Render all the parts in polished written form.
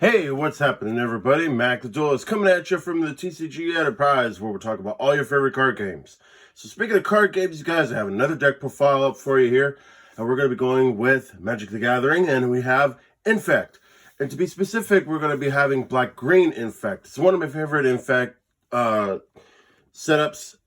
Hey, what's happening, everybody? Mac the Duelist coming at you from the TCG Enterprise, where we're talking about all your favorite card games. So speaking of card games, you guys, I have another deck profile up for you here, and we're going to be going with Magic the Gathering, and we have Infect. And to be specific, we're going to be having Black-Green Infect. It's one of my favorite Infect setups,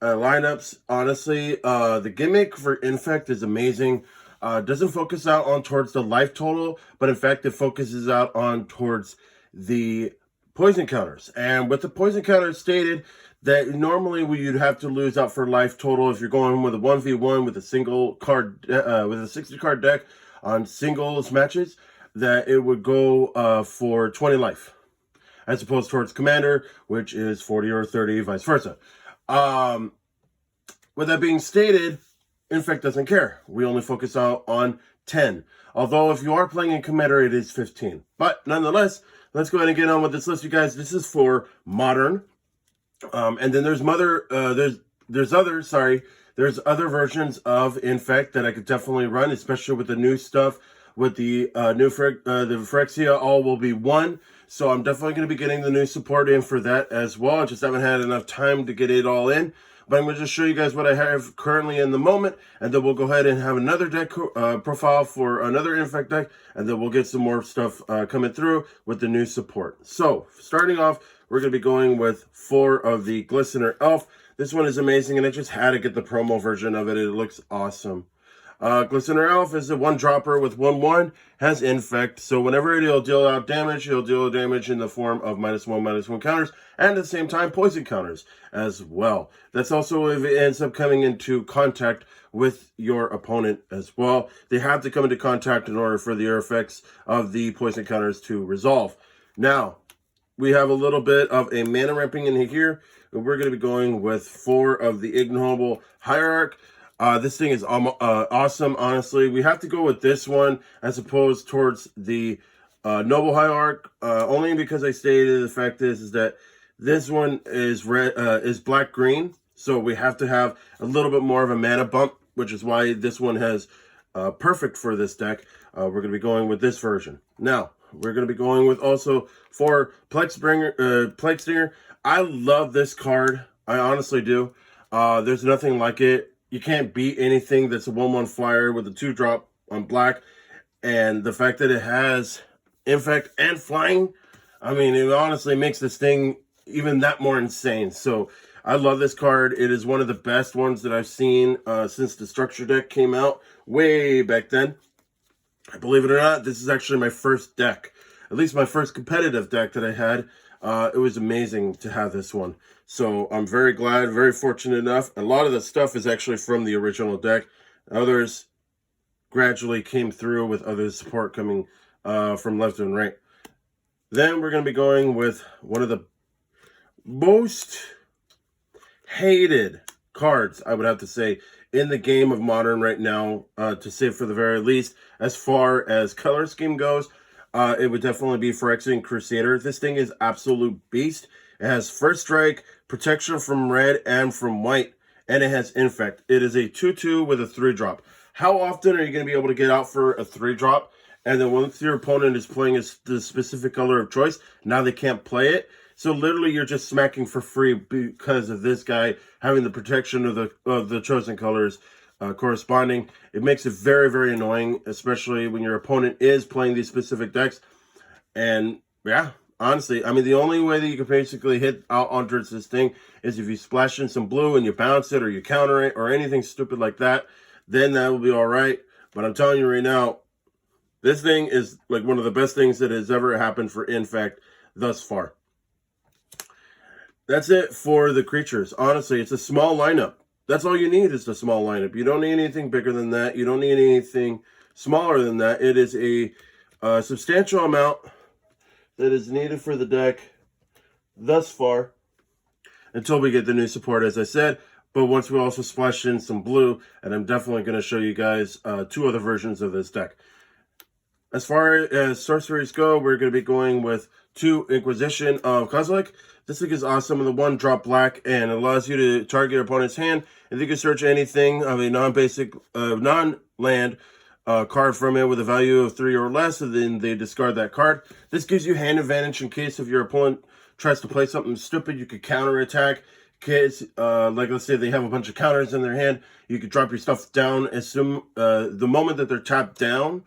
lineups. Honestly, the gimmick for Infect is amazing. Doesn't focus out on towards the life total, but in fact it focuses out on towards the poison counters. And with the poison counters stated that normally you'd have to lose out for life total if you're going with a 1v1 with a single card, with a 60 card deck on singles matches, that it would go for 20 life, as opposed towards Commander, which is 40 or 30, vice versa. With that being stated, Infect doesn't care. We only focus out on 10. Although if you are playing in Commander, it is 15. But nonetheless, let's go ahead and get on with this list, you guys. This is for Modern. And then there's other versions of Infect that I could definitely run, especially with the new stuff. With the the Phyrexia, all will be one. So I'm definitely going to be getting the new support in for that as well. I just haven't had enough time to get it all in. But I'm going to just show you guys what I have currently in the moment, and then we'll go ahead and have another deck profile for another Infect deck, and then we'll get some more stuff coming through with the new support. So, starting off, we're going to be going with 4 of the Glistener Elf. This one is amazing, and I just had to get the promo version of it. It looks awesome. Glistener Elf is a 1-dropper with 1/1, has Infect, so whenever it'll deal out damage, it'll deal damage in the form of -1/-1 counters, and at the same time, poison counters as well. That's also if it ends up coming into contact with your opponent as well. They have to come into contact in order for the effects of the poison counters to resolve. Now, we have a little bit of a mana ramping in here, and we're going to be going with 4 of the Ignoble Hierarch. This thing is awesome, honestly. We have to go with this one as opposed towards the Noble Hierarch, only because I stated the fact is that this one is black-green, so we have to have a little bit more of a mana bump, which is why this one has perfect for this deck. We're going to be going with this version. Now, we're going to be going with also for Plague Stinger. I love this card. I honestly do. There's nothing like it. You can't beat anything that's a 1/1 flyer with a 2-drop on black. And the fact that it has Infect and flying, I mean, it honestly makes this thing even that more insane. So I love this card. It is one of the best ones that I've seen since the structure deck came out way back then. Believe it or not, this is actually my first deck. At least my first competitive deck that I had. It was amazing to have this one. So I'm very glad, very fortunate enough. A lot of the stuff is actually from the original deck. Others gradually came through with other support coming from left and right. Then we're going to be going with one of the most hated cards, I would have to say, in the game of Modern right now, to say for the very least. As far as color scheme goes, it would definitely be Phyrexian Crusader. This thing is absolute beast. It has first strike, protection from red and from white, and it has Infect. It is a 2/2 with a 3-drop. How often are you going to be able to get out for a 3-drop? And then once your opponent is playing the specific color of choice, now they can't play it. So literally you're just smacking for free because of this guy having the protection of the chosen colors corresponding. It makes it very, very annoying, especially when your opponent is playing these specific decks. And yeah, honestly, I mean, the only way that you can basically hit out onto this thing is if you splash in some blue and you bounce it or you counter it or anything stupid like that. Then that will be all right. But I'm telling you right now, this thing is like one of the best things that has ever happened for Infect thus far. That's it for the creatures. Honestly, it's a small lineup. That's all you need is a small lineup. You don't need anything bigger than that. You don't need anything smaller than that. It is a substantial amount that is needed for the deck thus far until we get the new support, as I said. But once we also splash in some blue, and I'm definitely going to show you guys 2 other versions of this deck. As far as sorceries go, we're going to be going with 2 Inquisition of Kozilek. This thing is awesome. The 1-drop black and allows you to target your opponent's hand. And you can search anything of a non-basic, non-land card from it with a value of 3 or less, and then they discard that card. This gives you hand advantage in case if your opponent tries to play something stupid, you could counterattack. Kids, like let's say they have a bunch of counters in their hand, you could drop your stuff down as soon the moment that they're tapped down.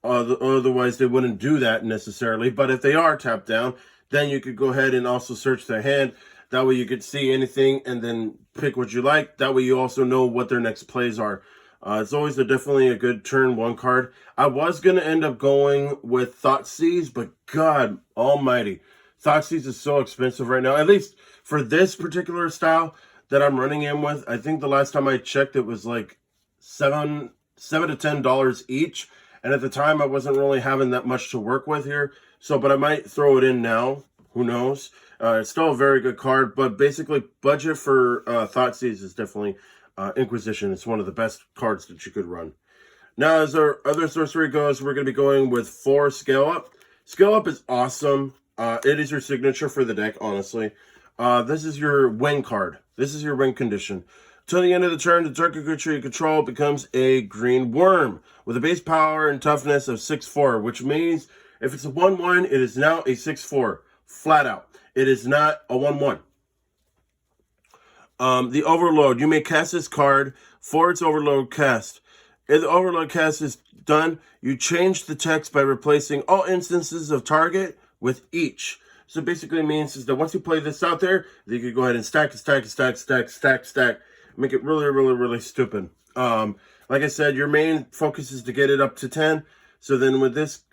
Otherwise, they wouldn't do that necessarily. But if they are tapped down, then you could go ahead and also search their hand. That way you could see anything and then pick what you like. That way you also know what their next plays are. It's always definitely a good turn one card. I was going to end up going with Thoughtseize, but God almighty, Thoughtseize is so expensive right now. At least for this particular style that I'm running in with, I think the last time I checked it was like $7 to $10 each. And at the time, I wasn't really having that much to work with here. So, but I might throw it in now. Who knows? It's still a very good card. But basically, budget for Thoughtseize is definitely Inquisition. It's one of the best cards that you could run. Now, as our other sorcery goes, we're going to be going with 4 Scale Up. Scale Up is awesome. It is your signature for the deck, honestly. This is your win card. This is your win condition. Till the end of the turn, the target creature you control becomes a green worm with a base power and toughness of 6/4, which means if it's a 1/1, it is now a 6/4, flat out. It is not a 1/1. The Overload. You may cast this card for its Overload cast. If the Overload cast is done, you change the text by replacing all instances of target with each. So basically it means is that once you play this out there, you can go ahead and stack. Make it really stupid. Like I said, your main focus is to get it up to 10. So then with this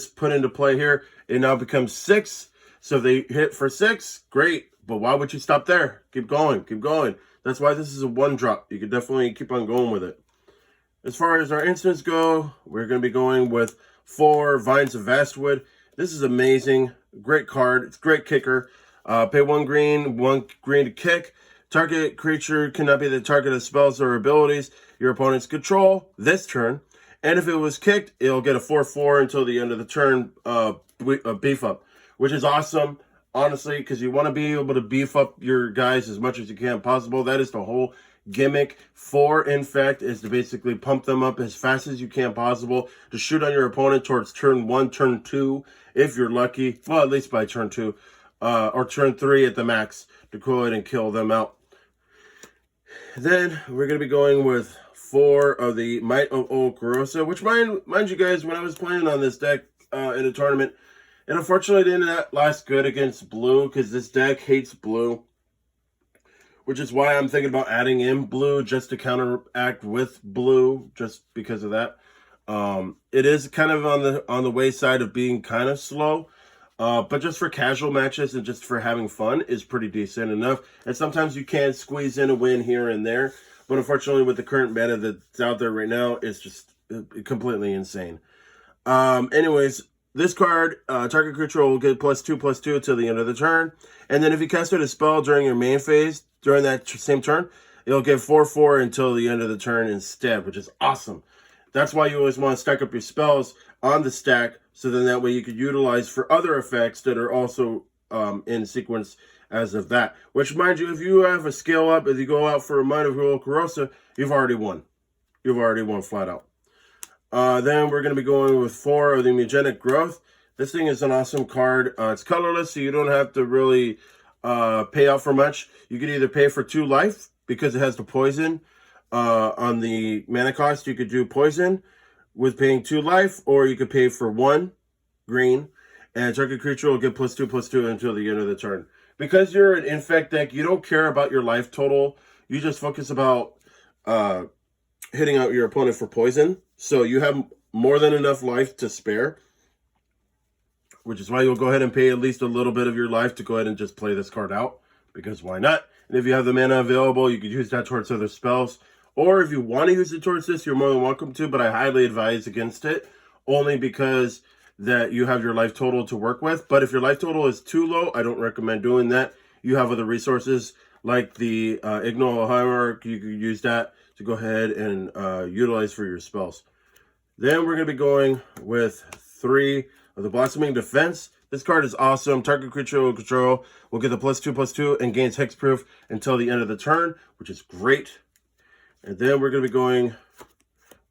put into play here, it now becomes 6. So if they hit for 6, great. But why would you stop there? Keep going. That's why this is a 1-drop. You can definitely keep on going with it. As far as our instants go, we're going to be going with 4 Vines of Vastwood. This is amazing. Great card. It's a great kicker. Pay 1 green to kick. Target creature cannot be the target of spells or abilities your opponents control this turn. And if it was kicked, it'll get a 4/4 until the end of the turn beef up, which is awesome, honestly, because you want to be able to beef up your guys as much as you can possible. That is the whole gimmick for Infect, is to basically pump them up as fast as you can possible to shoot on your opponent towards turn 1, turn 2, if you're lucky. Well, at least by turn 2 or turn 3 at the max to go ahead and kill them out. Then we're going to be going with 4 of the Might of Okarosa, which mind you guys, when I was playing on this deck in a tournament, it unfortunately didn't last good against blue because this deck hates blue, which is why I'm thinking about adding in blue just to counteract with blue, just because of that. It is kind of on the wayside of being kind of slow. But just for casual matches and just for having fun is pretty decent enough. And sometimes you can squeeze in a win here and there. But unfortunately, with the current meta that's out there right now, it's just completely insane. Anyways, this card, target creature will get +2/+2 till the end of the turn. And then if you casted a spell during your main phase, during that same turn, it'll get 4/4 until the end of the turn instead, which is awesome. That's why you always want to stack up your spells on the stack, so then that way you could utilize for other effects that are also in sequence as of that. Which, mind you, if you have a scale up, if you go out for a Might of Okarosa, you've already won. You've already won flat out. Then we're going to be going with 4 of the Mugenic Growth. This thing is an awesome card. It's colorless, so you don't have to really pay out for much. You could either pay for 2 life, because it has the poison. On the mana cost, you could do poison with paying 2 life, or you could pay for 1 green, and target creature will get +2/+2 until the end of the turn. Because you're an Infect deck, you don't care about your life total. You just focus about hitting out your opponent for poison. So you have more than enough life to spare, which is why you'll go ahead and pay at least a little bit of your life to go ahead and just play this card out, because why not? And if you have the mana available, you could use that towards other spells. Or if you want to use it towards this, you're more than welcome to, but I highly advise against it, only because that you have your life total to work with. But if your life total is too low, I don't recommend doing that. You have other resources like the Ignore Hierarch. You could use that to go ahead and utilize for your spells. Then we're going to be going with 3 of the Blossoming Defense. This card is awesome. Target creature will control will get the +2/+2 and gains hexproof until the end of the turn, which is great. And then we're going to be going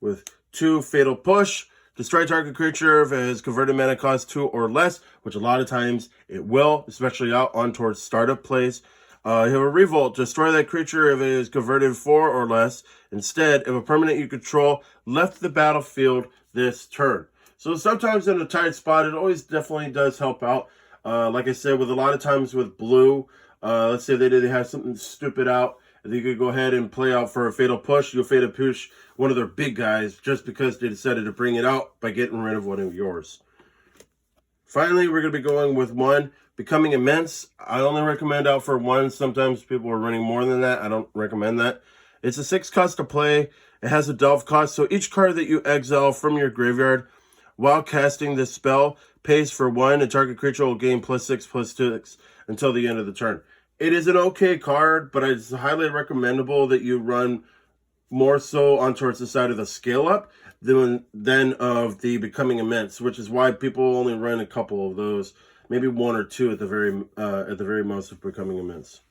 with 2 Fatal Push. Destroy target creature if it has converted mana cost 2 or less, which a lot of times it will, especially out on towards startup plays. You have a Revolt. Destroy that creature if it is converted 4 or less. Instead, if a permanent you control left the battlefield this turn. So sometimes in a tight spot, it always definitely does help out. Like I said, with a lot of times with blue, let's say they did have something stupid out, and you could go ahead and play out for a Fatal Push. You'll Fatal Push one of their big guys just because they decided to bring it out by getting rid of one of yours. Finally, we're going to be going with 1, Becoming Immense. I only recommend out for 1. Sometimes people are running more than that. I don't recommend that. It's a 6 cost to play. It has a delve cost, so each card that you exile from your graveyard while casting this spell pays for 1, and target creature will gain +6/+6 until the end of the turn. It is an okay card, but it's highly recommendable that you run more so on towards the side of the scale up than of the Becoming Immense, which is why people only run a couple of those, maybe 1 or 2 at the very most of Becoming Immense.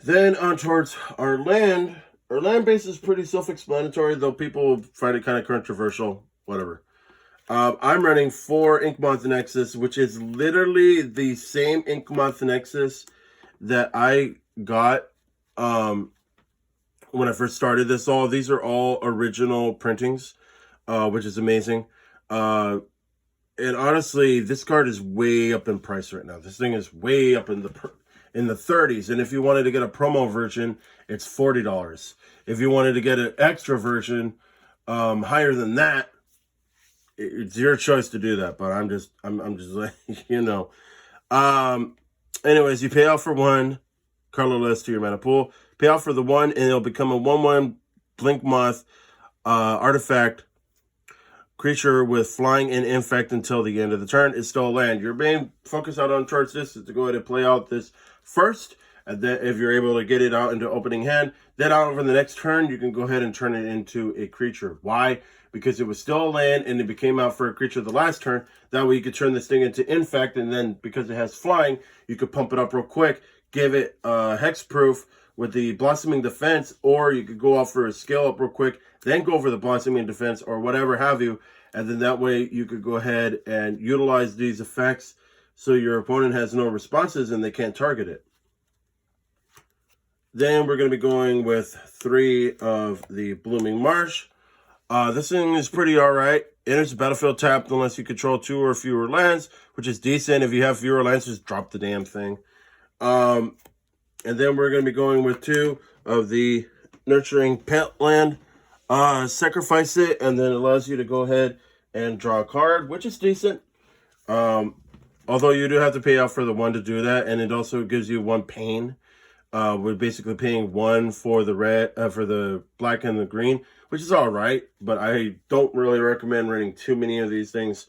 Then on towards our land base is pretty self-explanatory, though people find it kind of controversial. Whatever. I'm running 4 Inkmoth Nexus, which is literally the same Inkmoth Nexus that I got when I first started this. These are all original printings, which is amazing. And honestly, this card is way up in price right now. This thing is way up in the 30s. And if you wanted to get a promo version, it's $40. If you wanted to get an extra version higher than that, it's your choice to do that. But I'm just like, you know. Anyways, you pay out for 1, colorless to your mana pool. Pay out for the 1, and it'll become a 1/1 Blink Moth artifact creature with flying and infect until the end of the turn. It's still a land. Your main focus out on towards this is to go ahead and play out this first, and then if you're able to get it out into opening hand, then out over the next turn, you can go ahead and turn it into a creature. Why? Because it was still a land, and it became out for a creature the last turn. That way you could turn this thing into infect, and then because it has flying, you could pump it up real quick, give it hexproof with the Blossoming Defense, or you could go off for a scale up real quick, then go for the Blossoming Defense or whatever have you, and then that way you could go ahead and utilize these effects so your opponent has no responses and they can't target it. Then we're going to be going with 3 of the Blooming Marsh. This thing is pretty alright. Enters the battlefield tapped unless you control 2 or fewer lands, which is decent. If you have fewer lands, just drop the damn thing. And then we're going to be going with 2 of the Nurturing Pet Land. Sacrifice it, and then it allows you to go ahead and draw a card, which is decent. Although you do have to pay out for the 1 to do that, and it also gives you 1 pain. We're basically paying 1 for the red, for the black and the green, which is all right. But I don't really recommend running too many of these things,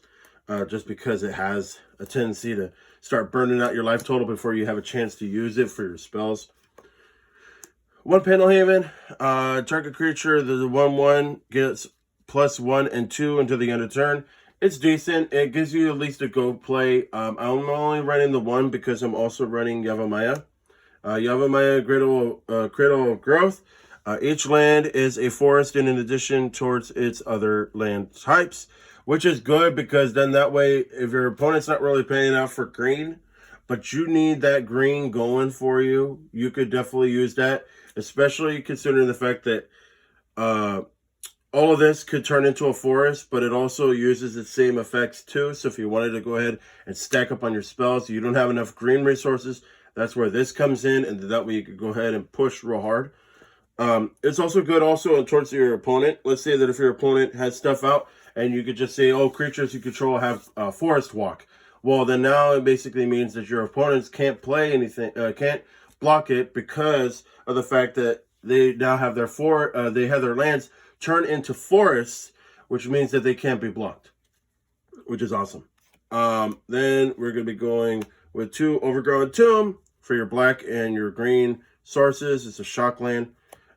just because it has a tendency to start burning out your life total before you have a chance to use it for your spells. 1 Pendelhaven, target creature, the 1/1 gets +1 and 2 until the end of turn. It's decent. It gives you at least a go play. I'm only running the 1 because I'm also running Yavimaya. Yavimaya, Cradle of Growth. Each land is a forest in addition towards its other land types, which is good because then that way, if your opponent's not really paying out for green, but you need that green going for you, you could definitely use that, especially considering the fact that all of this could turn into a forest, but it also uses the same effects too. So if you wanted to go ahead and stack up on your spells, you don't have enough green resources, that's where this comes in, and that way you could go ahead and push real hard. It's also good towards your opponent. Let's say that if your opponent has stuff out, and you could just say, oh, creatures you control have Forest Walk. Well, then now it basically means that your opponents can't play anything, can't block it because of the fact that they now have their lands turn into forests, which means that they can't be blocked, which is awesome. Then we're going to be going with 2 Overgrown Tomb for your black and your green sources. It's a shock land.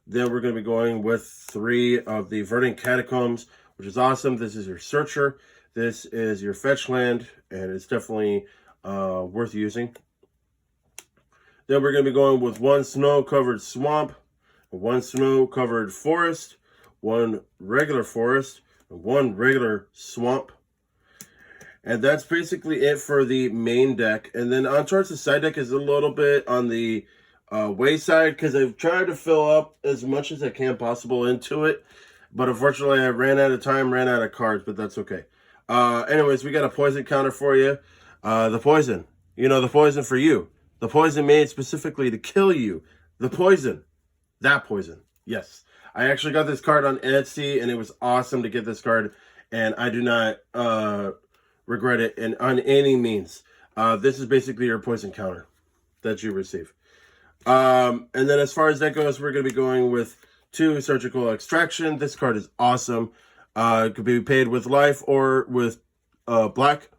Then we're going to be going with 3 of the Verdant Catacombs, which is awesome. This is your searcher. This is your fetch land, and it's definitely worth using. Then we're going to be going with 1 snow-covered swamp, 1 snow-covered forest, one regular forest, and one regular swamp. And that's basically it for the main deck. And then on towards the side deck is a little bit on the wayside, because I've tried to fill up as much as I can possible into it. But unfortunately, I ran out of time, ran out of cards, but that's okay. Anyways, we got a poison counter for you. The poison. You know, the poison for you. The poison made specifically to kill you. The poison. That poison. Yes. I actually got this card on Etsy, and it was awesome to get this card. And I do not regret it on any means. This is basically your poison counter that you receive. And then as far as that goes, we're going to be going with 2 Surgical Extraction. This card is awesome. It could be paid with life or with black.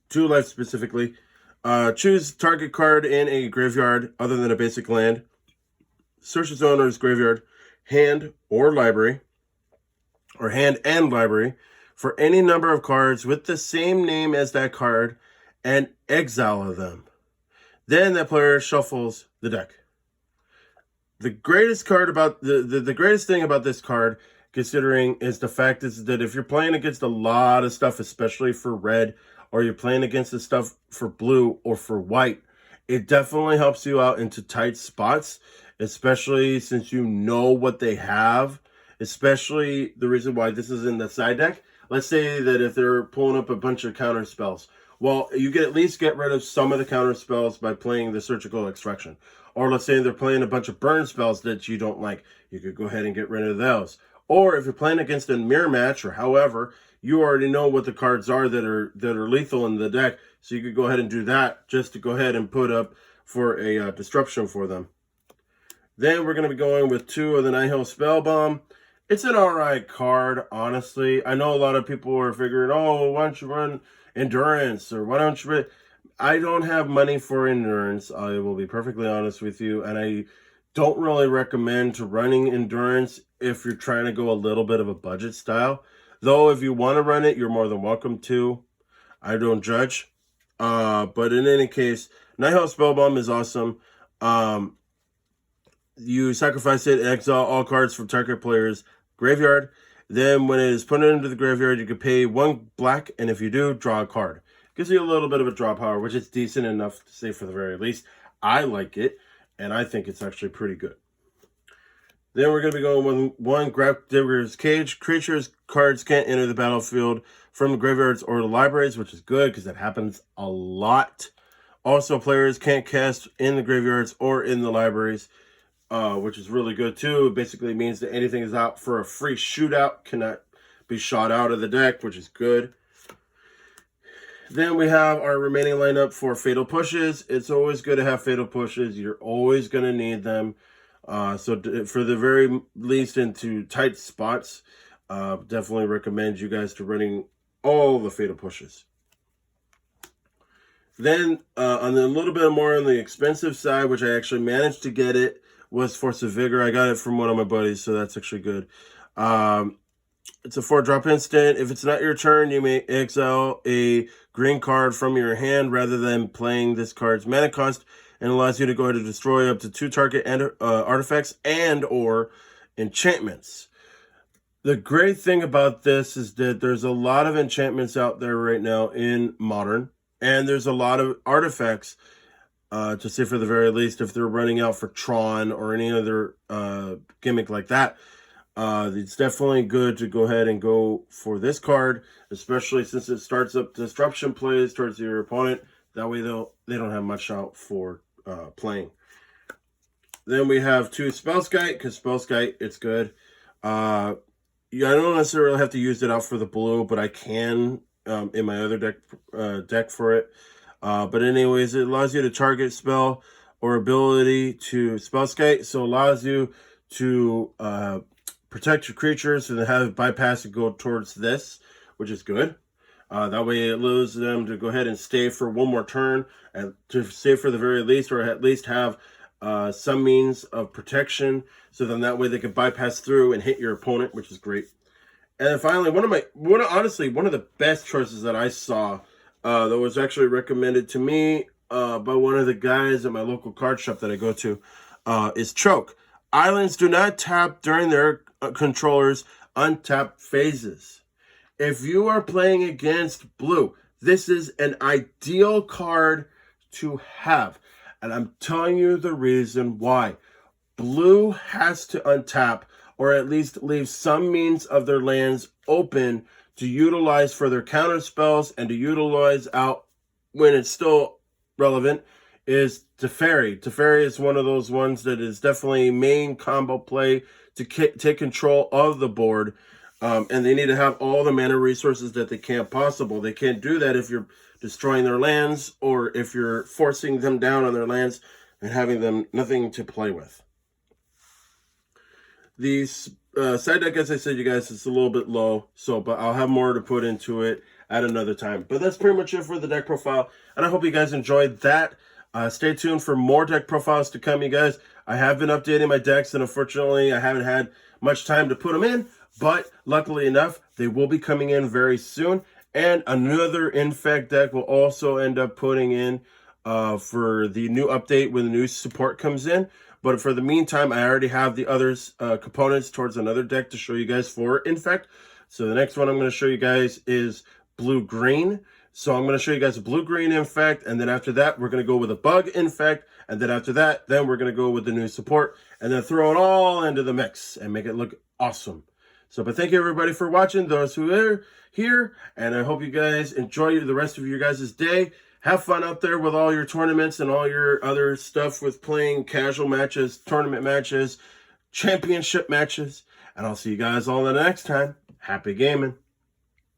2 life specifically. Choose target card in a graveyard other than a basic land. Search its owner's graveyard, hand, or library, or hand and library, for any number of cards with the same name as that card, and exile them. Then that player shuffles the deck. The greatest card about the greatest thing about this card, considering, is the fact is that if you're playing against a lot of stuff, especially for red, or you're playing against the stuff for blue or for white, it definitely helps you out into tight spots, especially since you know what they have, especially the reason why this is in the side deck. Let's say that if they're pulling up a bunch of counter spells, well, you can at least get rid of some of the counter spells by playing the Surgical Extraction. Or let's say they're playing a bunch of burn spells that you don't like. You could go ahead and get rid of those. Or if you're playing against a mirror match or however, you already know what the cards are that are lethal in the deck. So you could go ahead and do that just to go ahead and put up for a disruption for them. Then we're going to be going with 2 of the Nihil Spellbomb. It's an alright card, honestly. I know a lot of people are figuring, oh, why don't you run Endurance? Or why don't you... I don't have money for Endurance. I will be perfectly honest with you. And I don't really recommend to running Endurance if you're trying to go a little bit of a budget style. Though, if you want to run it, you're more than welcome to. I don't judge. But in any case, Nihil Spellbomb is awesome. You sacrifice it, exile all cards from target player's graveyard. Then when it is put into the graveyard, you can pay 1 black, and if you do, draw a card. Gives you a little bit of a draw power, which is decent enough to say for the very least. I like it, and I think it's actually pretty good. Then we're going to be going with 1 Grafdigger's Cage. Creatures cards can't enter the battlefield from the graveyards or the libraries, which is good because that happens a lot. Also, players can't cast in the graveyards or in the libraries, which is really good too. It basically means that anything is out for a free shootout cannot be shot out of the deck, which is good. Then we have our remaining lineup for Fatal Pushes. It's always good to have Fatal Pushes. You're always going to need them. So for the very least into tight spots, definitely recommend you guys to running all the Fatal Pushes. Then on the little bit more on the expensive side, which I actually managed to get it, was Force of Vigor. I got it from one of my buddies, so that's actually good. It's a 4-drop instant. If it's not your turn, you may exile a green card from your hand rather than playing this card's mana cost, and allows you to go ahead and destroy up to 2 target artifacts and or enchantments. The great thing about this is that there's a lot of enchantments out there right now in Modern, and there's a lot of artifacts, to say for the very least, if they're running out for Tron or any other gimmick like that. It's definitely good to go ahead and go for this card, especially since it starts up disruption plays towards your opponent. That way they don't have much out for playing. Then we have 2 Spellskite, because Spellskite, it's good. Yeah, I don't necessarily have to use it out for the blue, but I can in my other deck for it. But anyways, it allows you to target spell or ability to Spellskite, so it allows you to protect your creatures and have bypass and go towards this, which is good. That way it allows them to go ahead and stay for 1 more turn, and to stay for the very least, or at least have some means of protection, so then that way they can bypass through and hit your opponent, which is great. And then finally, one of the best choices that I saw that was actually recommended to me by one of the guys at my local card shop that I go to is Choke. Islands do not tap during their controllers untap phases. If you are playing against blue, this is an ideal card to have. And I'm telling you the reason why. Blue has to untap or at least leave some means of their lands open to utilize for their counter spells and to utilize out when it's still relevant is Teferi. Teferi is one of those ones that is definitely main combo play to take control of the board. And they need to have all the mana resources that they can possible. They can't do that if you're destroying their lands or if you're forcing them down on their lands and having them nothing to play with. The side deck, as I said, you guys, it's a little bit low, but I'll have more to put into it at another time. But that's pretty much it for the deck profile, and I hope you guys enjoyed that. Stay tuned for more deck profiles to come, you guys. I have been updating my decks, and unfortunately, I haven't had much time to put them in, but luckily enough, they will be coming in very soon. And another Infect deck will also end up putting in for the new update when the new support comes in. But for the meantime, I already have the other components towards another deck to show you guys for Infect. So the next one I'm going to show you guys is blue-green. So I'm going to show you guys a blue-green Infect, and then after that, we're going to go with a bug Infect, and then after that, then we're going to go with the new support, and then throw it all into the mix and make it look awesome. So, but thank you everybody for watching, those who are here, and I hope you guys enjoy the rest of your guys' day. Have fun out there with all your tournaments and all your other stuff with playing casual matches, tournament matches, championship matches. And I'll see you guys all the next time. Happy gaming.